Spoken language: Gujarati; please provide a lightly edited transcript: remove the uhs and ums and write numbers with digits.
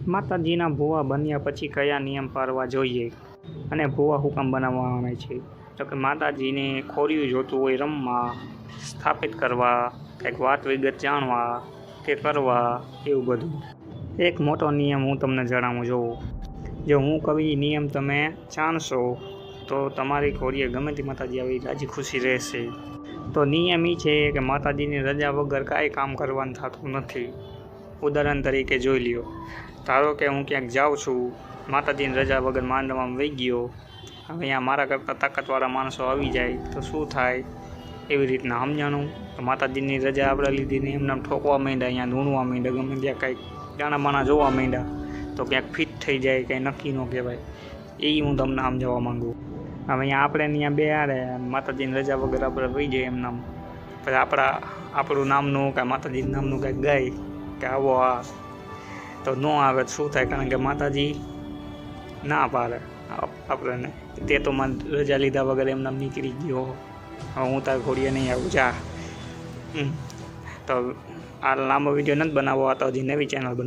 માતાજીના ભૂવા બન્યા પછી કયા નિયમ પાળવા જોઈએ અને ભૂવા હુકમ બનાવવામાં આવે છે? તો કે માતાજીને ખોરિયું જોતું હોય રમવા, સ્થાપિત કરવા, કંઈક વાત વિગત જાણવા કે કરવા, એવું બધું. એક મોટો નિયમ હું તમને જણાવું જોઉં. જો હું કવિ નિયમ તમે જાણશો તો તમારી ખોરીએ ગમે તે માતાજી આવી રાજી ખુશી રહેશે. તો નિયમ એ છે કે માતાજીની રજા વગર કાંઈ કામ કરવાનું થતું નથી. ઉદાહરણ તરીકે જોઈ લ્યો, ધારો કે હું ક્યાંક જાઉં છું, માતાજીની રજા વગર માંડવામાં વહી ગયો, હવે અહીંયા મારા કરતાં તાકાતવાળા માણસો આવી જાય તો શું થાય? એવી રીતના સમજાણું. તો માતાજીની રજા આપણે લીધીને એમને ઠોકવા માંડ્યા, અહીંયા ધૂણવા માંડ્યા, ગમે ત્યાં કાંઈક દાણા બાણા જોવા માંડ્યા તો ક્યાંક ફિટ થઈ જાય, કંઈ નક્કી ન કહેવાય. એ હું તમને સમજાવવા માગું. હવે અહીંયા આપણે ત્યાં બે હારે માતાજીની રજા વગર આપણે વહી જઈએ એમ નામ, પછી આપણું નામનું કાંઈ માતાજીનું નામનું કાંઈક ગાય કે આવો આ, તો ન આવે તો શું થાય? કારણ કે માતાજી ના પાડે આપણને, તે તો રજા લીધા વગર એમ નામ નીકળી ગયો, હવે હું તાર ઘોડીએ નહીં આવું, જા. તો આ લાંબો વિડીયો નથી બનાવવો, આ તો હજી નવી ચેનલ બનાવી.